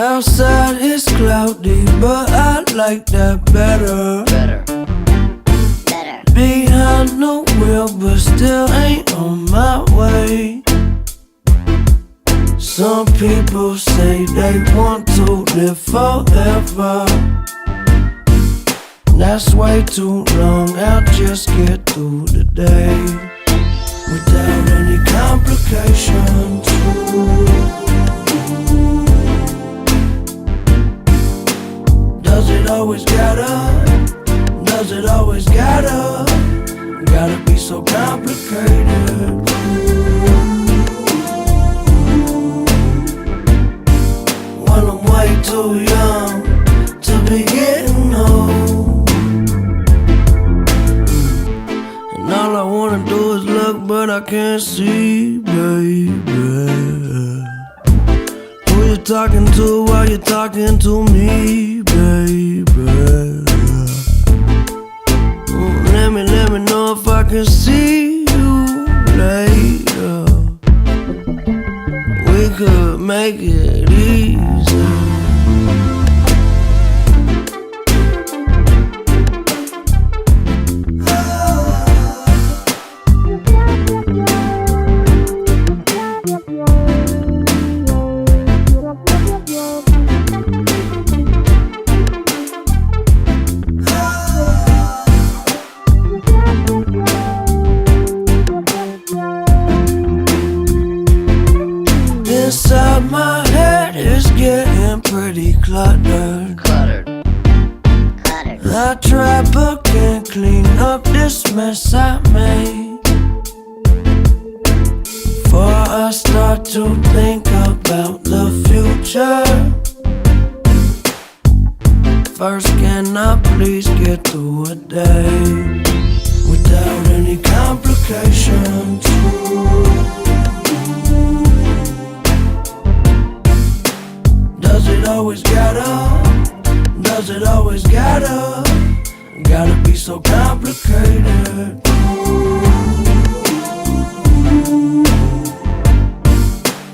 Outside it's cloudy, but I like that better. Behind the wheel, but still ain't on my way. Some people say they want to live forever. That's way too long, I'll just get through the day without any complications. Does it always gotta be so complicated? When I'm way too young to be getting old, and all I wanna do is look, but I can't see, baby. Who you talking to while you're talking to me, baby? Let me know if I can see you later. We could make it easy. Inside my head is getting pretty cluttered. I try but can't clean up this mess I made. Before I start to think about the future, first can I please get through a day without any complications? Does it always gotta be so complicated?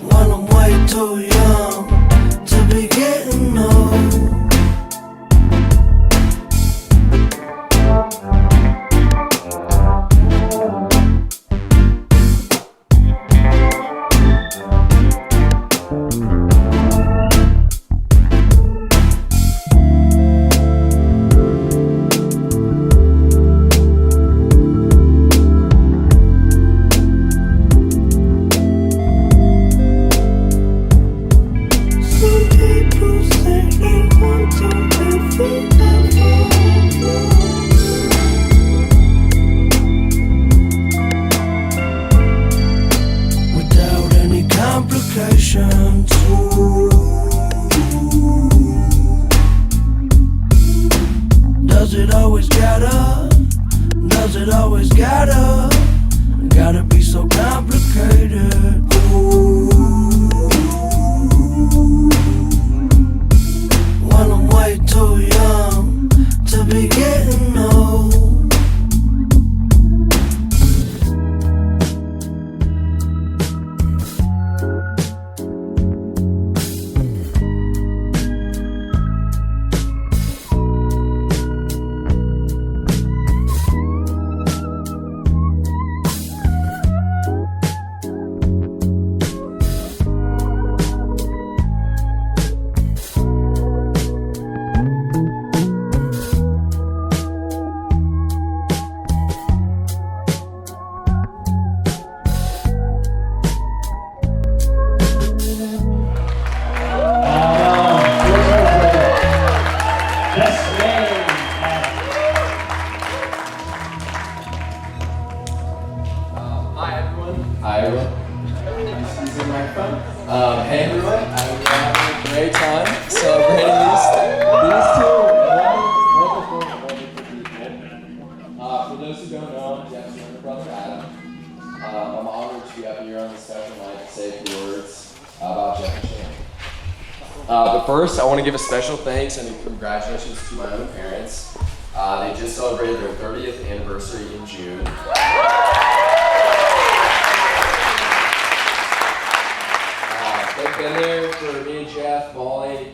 When I'm way too young to be getting old. Complications. Does it always gotta be so complicated? When I'm way too young to be getting old. Hi everyone. Excuse the microphone. Hey everyone, I'm having a great time celebrating these two wonderful people. For those who don't know, I'm Jeff's younger brother Adam. I'm honored to be up here on this special night to say a few words about Jeff and Shane. But first, I want to give a special thanks and congratulations to my own parents. They just celebrated their 30th anniversary in June. been there for me and Jeff, Molly,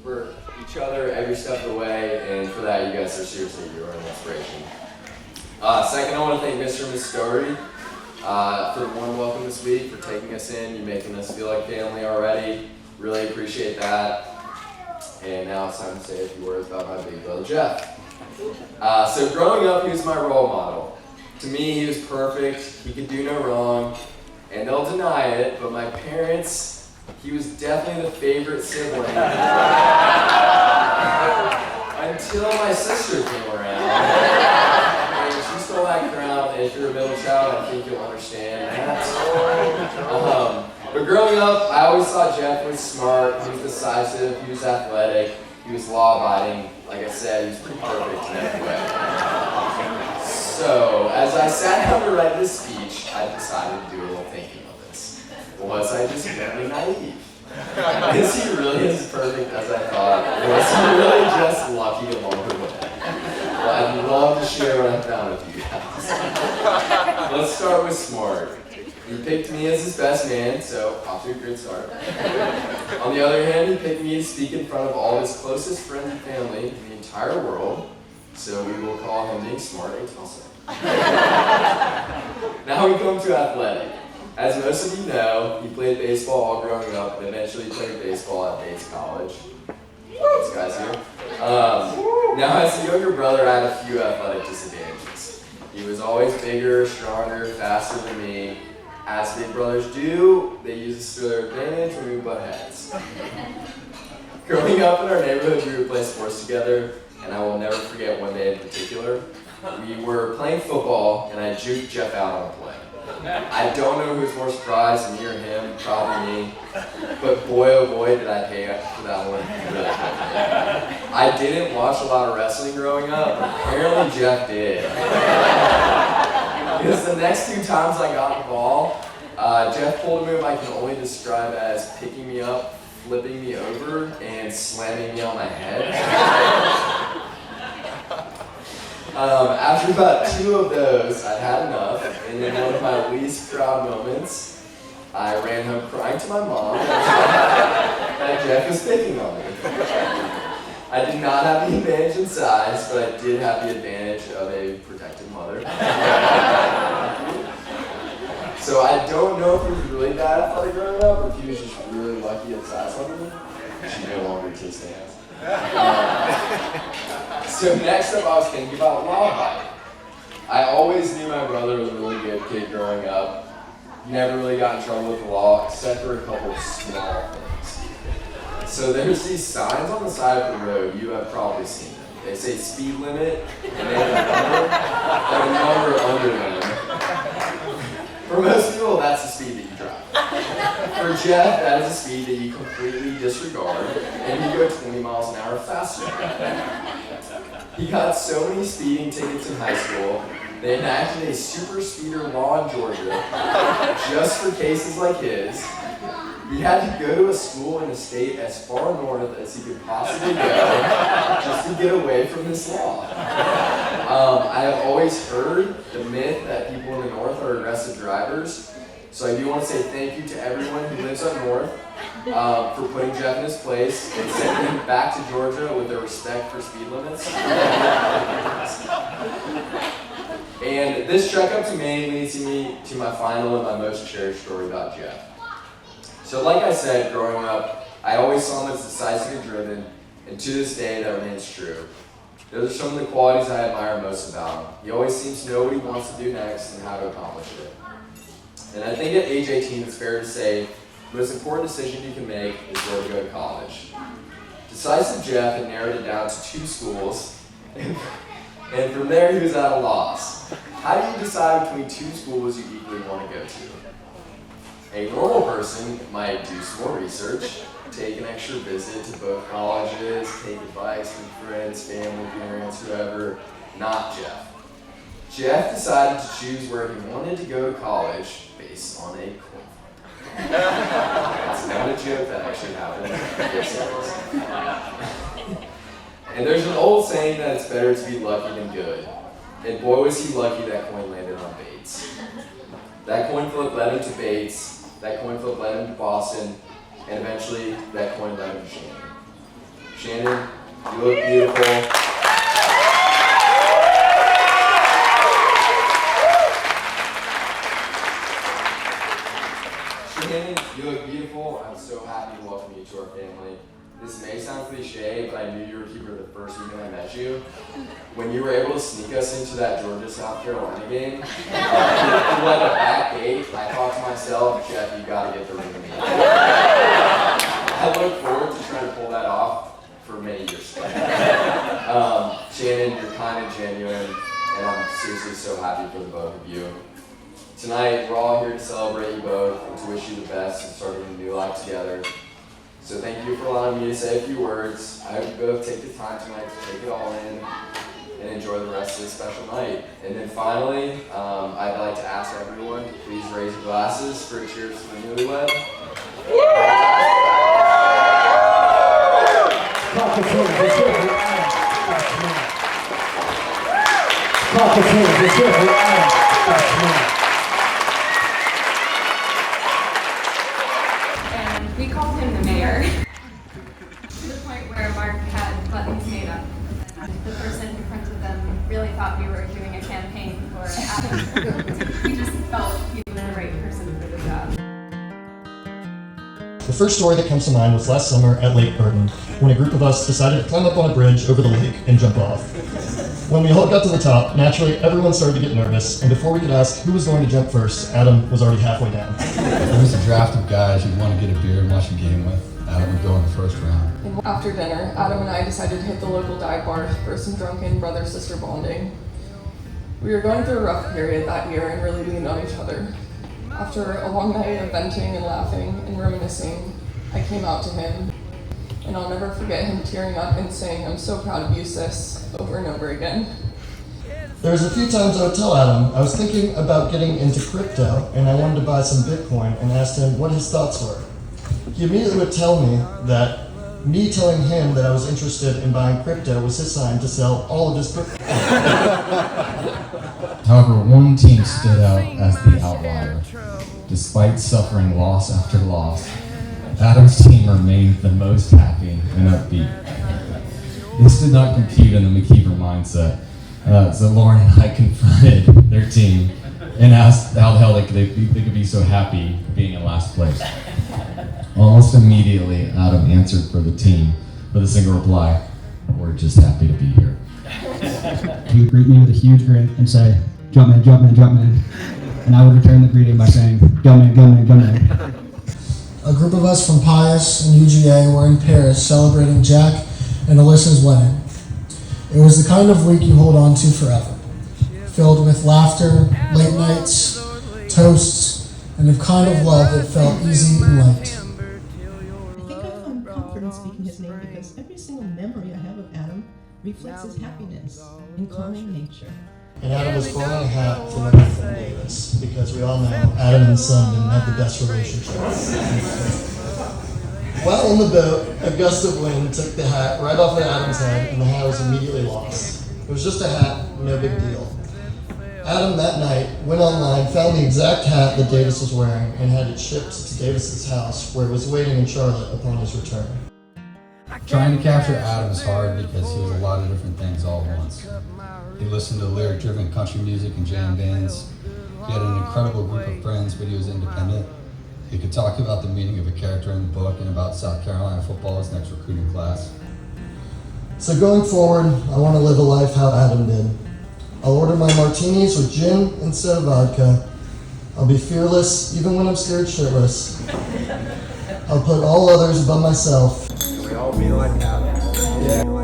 for each other every step of the way, and for that, you guys are seriously, you're an inspiration. Second, I want to thank Mr. and Ms. Story for the warm welcome this week, for taking us in. You're making us feel like family already. Really appreciate that. And now it's time to say a few words about my big brother, Jeff. So growing up, he was my role model. To me, he was perfect. He could do no wrong. And they'll deny it, but my parents, he was definitely the favorite sibling. Until my sister came around. And she stole that crown, and if you're a middle child, I think you'll understand that. But growing up, I always thought Jeff was smart, he was decisive, he was athletic, he was law-abiding. Like I said, he was pretty perfect in every way. So, as I sat down to write this speech, I decided to do a little thinking on this. Was I just very naive? Is he really as perfect as I thought? Or was he really just lucky along the way? Well, I'd love to share what I found with you guys. Let's start with smart. He picked me as his best man, so off to a good start. On the other hand, he picked me to speak in front of all his closest friends and family in the entire world, so we will call him being smart a toss-up. Now we come to athletic. As most of you know, he played baseball all growing up and eventually played baseball at Bates College. These guys here. Now as a younger brother, I had a few athletic disadvantages. He was always bigger, stronger, faster than me. As big brothers do, they use this to their advantage when we butt heads. Growing up in our neighborhood, we would play sports together, and I will never forget one day in particular. We were playing football, and I juked Jeff out on a play. I don't know who's more surprised, me or him, probably me. But boy, oh boy, did I pay for that one really quickly. I didn't watch a lot of wrestling growing up, but apparently Jeff did. Because the next two times I got the ball, Jeff pulled a move I can only describe as picking me up, flipping me over, and slamming me on my head. After about two of those, I had enough, and in one of my least proud moments, I ran home crying to my mom that Jeff was picking on me. I did not have the advantage in size, but I did have the advantage of a protective mother. So I don't know if he was really bad at athletic growing up, or if he was just really lucky at size level. She no longer takes hands. So next up, I was thinking about law abiding. I always knew my brother was a really good kid growing up. Never really got in trouble with the law, except for a couple of small things. So there's these signs on the side of the road, you have probably seen them. They say speed limit, and they have a number under them. For most people, that's the speed that you drive. For Jeff, that is a speed that you completely disregard, and you go 20 miles an hour faster. He got so many speeding tickets in high school, they enacted a super speeder law in Georgia just for cases like his. He had to go to a school in a state as far north as he could possibly go just to get away from this law. I have always heard the myth that people in the north are aggressive drivers, so I do want to say thank you to everyone who lives up north for putting Jeff in his place and sending him back to Georgia with their respect for speed limits. And this trek up to Maine leads me to my final and my most cherished story about Jeff. So like I said, growing up, I always saw him as decisive and driven, and to this day that remains true. Those are some of the qualities I admire most about him. He always seems to know what he wants to do next and how to accomplish it. And I think at age 18, it's fair to say the most important decision you can make is where to go to college. Decisive Jeff had narrowed it down to 2 schools, and from there he was at a loss. How do you decide between 2 schools you equally want to go to? A normal person might do some more research, take an extra visit to both colleges, take advice from friends, family, parents, whoever. Not Jeff. Jeff decided to choose where he wanted to go to college based on a coin flip. That's not a joke, that actually happened. And there's an old saying that it's better to be lucky than good. And boy was he lucky that coin landed on Bates. That coin flip led him to Bates. That coin flip led him to Boston, and eventually that coin led to Shannon. Shannon, you look beautiful. Shannon, you look beautiful. I'm so happy to welcome you to our family. This may sound cliche, but I knew you were here the first weekend I met you. When you were able to sneak us into that Georgia-South Carolina game, you went at that gate, I thought to myself, Jeff, you gotta get the ring to me. I look forward to trying to pull that off for many years. Shannon, you're kind and genuine, and I'm seriously so happy for the both of you. Tonight, we're all here to celebrate you both and to wish you the best in starting a new life together. So thank you for allowing me to say a few words. I hope you both take the time tonight to take it all in and enjoy the rest of this special night. And then finally, I'd like to ask everyone to please raise your glasses for a cheers to the newlywed. And we called him the mayor to the point where Mark had buttons made up. The person in front of them really thought we were doing a campaign for Adam. We just felt he was the right person for the job. The first story that comes to mind was last summer at Lake Burton, when a group of us decided to climb up on a bridge over the lake and jump off. When we all got to the top, naturally everyone started to get nervous, and before we could ask who was going to jump first, Adam was already halfway down. There was a draft of guys you'd want to get a beer and watch a game with. Adam would go in the first round. After dinner, Adam and I decided to hit the local dive bar for some drunken brother-sister bonding. We were going through a rough period that year and really leaned on each other. After a long night of venting and laughing and reminiscing, I came out to him, and I'll never forget him tearing up and saying, "I'm so proud of you, sis," over and over again. There was a few times I would tell Adam I was thinking about getting into crypto and I wanted to buy some Bitcoin, and asked him what his thoughts were. He immediately would tell me that me telling him that I was interested in buying crypto was his sign to sell all of his crypto. However, one team stood out as the outlier. Despite suffering loss after loss, Adam's team remained the most happy and upbeat. This did not compute in the McKeever mindset. So Lauren and I confronted their team and asked how the hell they could be so happy being in last place. Almost immediately, Adam answered for the team with a single reply, "We're just happy to be here." He would greet me with a huge grin and say, "Jump man, jump man, jump man." And I would return the greeting by saying, "Go man, go man, go man." A group of us from Pius and UGA were in Paris celebrating Jack and Alyssa's wedding. It was the kind of week you hold on to forever, filled with laughter, late nights, toasts, and a kind of love that felt easy and light. I think I found comfort in speaking his name because every single memory I have of Adam reflects his happiness and calming nature. And Adam was borrowing a hat from Nathan Davis, because we all know Adam and son didn't have the best relationship. While on the boat, a gust of wind took the hat right off of Adam's head, and the hat was immediately lost. It was just a hat, no big deal. Adam that night went online, found the exact hat that Davis was wearing, and had it shipped to Davis's house, where it was waiting in Charlotte upon his return. Trying to capture Adam is hard because he was a lot of different things all at once. He listened to lyric-driven country music and jam bands. He had an incredible group of friends, but he was independent. He could talk about the meaning of a character in the book and about South Carolina football's next recruiting class. So going forward, I want to live a life how Adam did. I'll order my martinis with gin instead of vodka. I'll be fearless even when I'm scared shitless. I'll put all others above myself. Can we all be like Adam? Yeah.